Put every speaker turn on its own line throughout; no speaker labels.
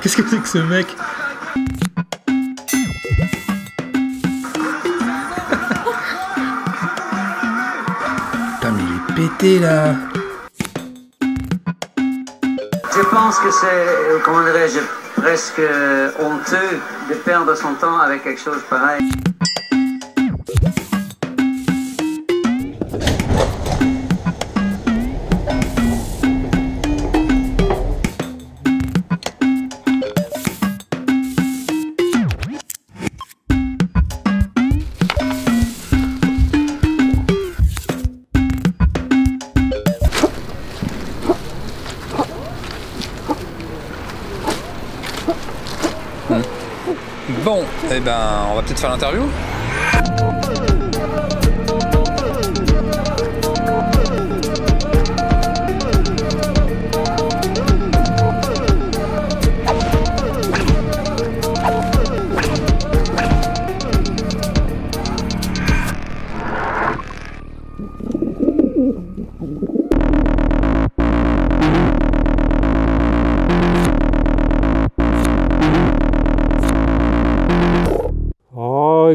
Qu'est-ce que c'est que ce mec? Putain, mais il est pété là.
Je pense que c'est, comment dirais-je, presque honteux de perdre son temps avec quelque chose pareil.
Bon, eh ben, on va peut-être faire l'interview.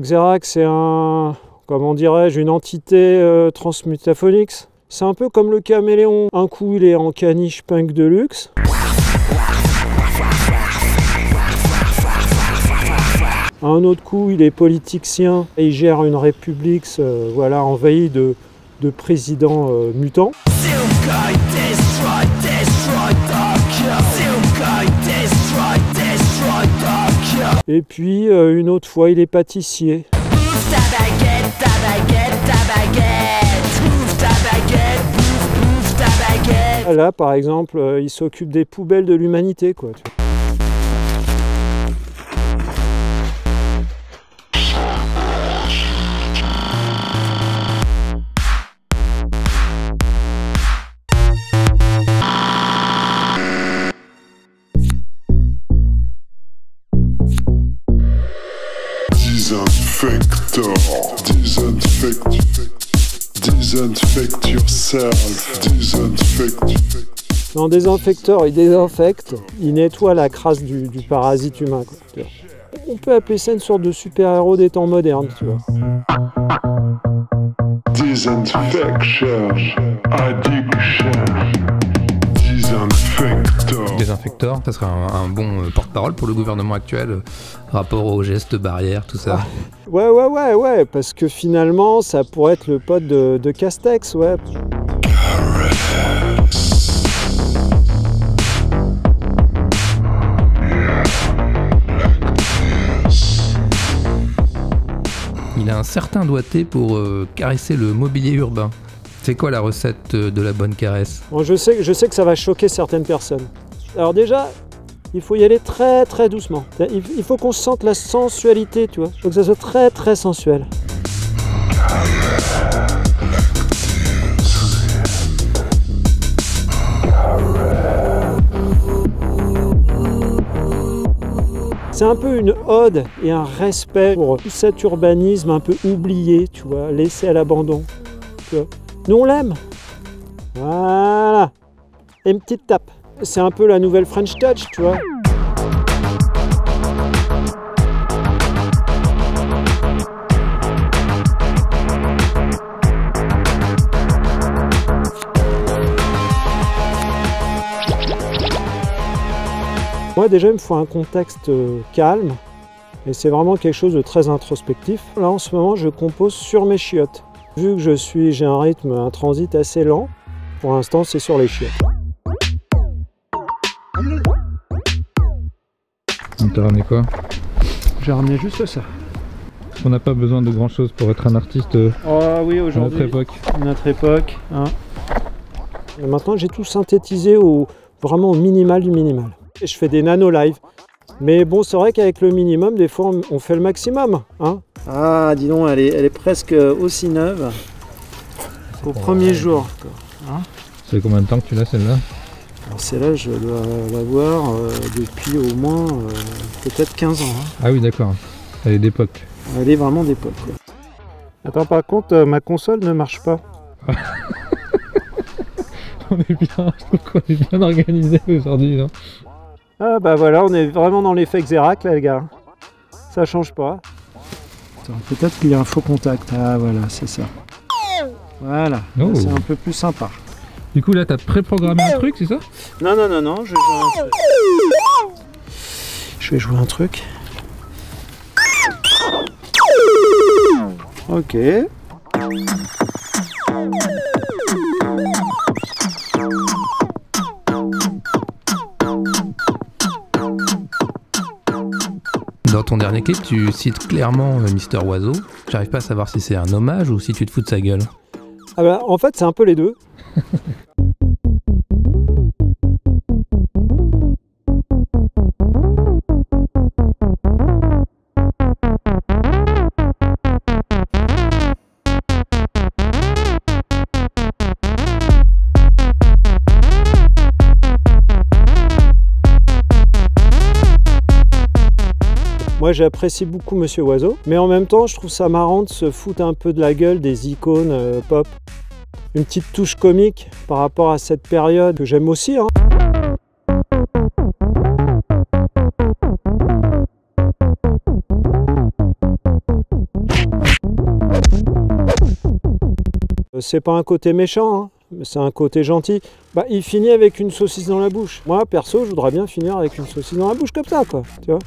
Xerac, c'est un, comment dirais-je, une entité transmutaphonix. C'est un peu comme le caméléon. Un coup, il est en caniche punk de luxe. Un autre coup, il est politicien et il gère une république voilà, envahie de présidents mutants. Et puis une autre fois il est pâtissier. Bouffe ta baguette, ta baguette, ta baguette. Bouffe ta baguette, bouffe ta baguette. Là par exemple il s'occupe des poubelles de l'humanité quoi.
Disinfect yourself,
Non, désinfecteur, il désinfecte, il nettoie la crasse du parasite humain. Quoi. On peut appeler ça une sorte de super-héros des temps modernes, tu vois.
Disinfection, addiction.
Désinfecteur, ça serait un bon porte-parole pour le gouvernement actuel, rapport aux gestes barrières, tout ça.
Ouais, parce que finalement, ça pourrait être le pote de Castex, ouais.
Il a un certain doigté pour caresser le mobilier urbain. C'est quoi la recette de la bonne caresse?
Bon, je sais que ça va choquer certaines personnes. Alors déjà, il faut y aller très très doucement. Il faut qu'on sente la sensualité, tu vois. Il faut que ça soit très très sensuel. C'est un peu une ode et un respect pour tout cet urbanisme un peu oublié, tu vois, laissé à l'abandon. Nous on l'aime. Voilà. Et une petite tape. C'est un peu la nouvelle French Touch, tu vois. Moi déjà il me faut un contexte calme et c'est vraiment quelque chose de très introspectif. Là en ce moment je compose sur mes chiottes. Vu que j'ai un rythme, un transit assez lent, pour l'instant c'est sur les chiottes.
T'as ramené quoi?
J'ai ramené juste ça.
On n'a pas besoin de grand chose pour être un artiste
oui, aujourd'hui, notre époque. Hein. Et maintenant j'ai tout synthétisé vraiment au minimal du minimal. Et je fais des nano-live. Mais bon, c'est vrai qu'avec le minimum, des fois, on fait le maximum. Hein. Ah, dis donc, elle est presque aussi neuve qu'au premier jour. Hein.
C'est combien de temps que tu l'as, celle-là?
Alors celle-là, je dois l'avoir depuis au moins peut-être 15 ans. Hein.
Ah oui, d'accord. Elle est d'époque.
Elle est vraiment d'époque. Attends, par contre, ma console ne marche pas.
On est bien, je trouve qu'on est bien organisé aujourd'hui, non?
Ah bah voilà, on est vraiment dans l'effet Xerac là les gars. Ça change pas. Attends, peut-être qu'il y a un faux contact. Ah voilà, c'est ça. Voilà,
Oh.
c'est un peu plus sympa.
Du coup là t'as préprogrammé un truc, c'est ça?
Non, non, non, non, je vais jouer un truc. Je vais jouer un truc. Ok.
Dans ton dernier clip, tu cites clairement Mister Oiseau. J'arrive pas à savoir si c'est un hommage ou si tu te fous de sa gueule.
Ah bah, en fait, c'est un peu les deux. Moi j'apprécie beaucoup Monsieur Oiseau, mais en même temps je trouve ça marrant de se foutre un peu de la gueule des icônes pop. Une petite touche comique par rapport à cette période que j'aime aussi. Hein. C'est pas un côté méchant, hein, c'est un côté gentil. Bah, il finit avec une saucisse dans la bouche. Moi perso je voudrais bien finir avec une saucisse dans la bouche comme ça quoi, tu vois.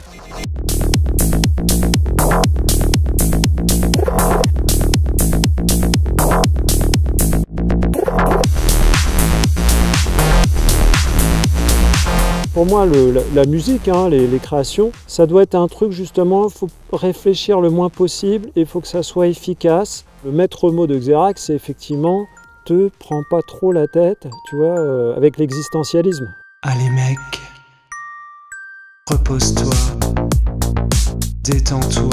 Pour moi, la musique, hein, les créations, ça doit être un truc justement, il faut réfléchir le moins possible et il faut que ça soit efficace. Le maître mot de Xerac, c'est effectivement, te prends pas trop la tête, tu vois, avec l'existentialisme.
Allez mec, repose-toi, détends-toi,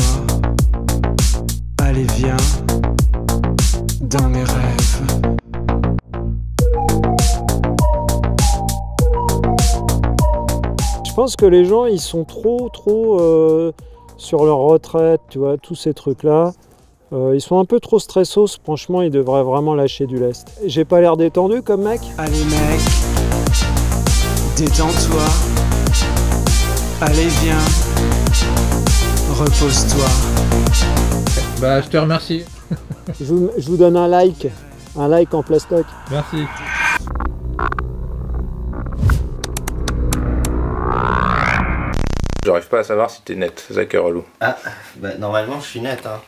allez viens, dans mes rêves.
Je pense que les gens, ils sont trop sur leur retraite, tu vois, tous ces trucs-là. Ils sont un peu trop stressos, franchement, ils devraient vraiment lâcher du lest. J'ai pas l'air détendu comme mec?
Allez mec, détends-toi, allez viens, repose-toi.
Bah je te remercie.
Je vous donne un like en plastoc.
Merci.
J'arrive pas à savoir si t'es net, c'est ça qui est relou.
Ah, bah normalement je suis net, hein.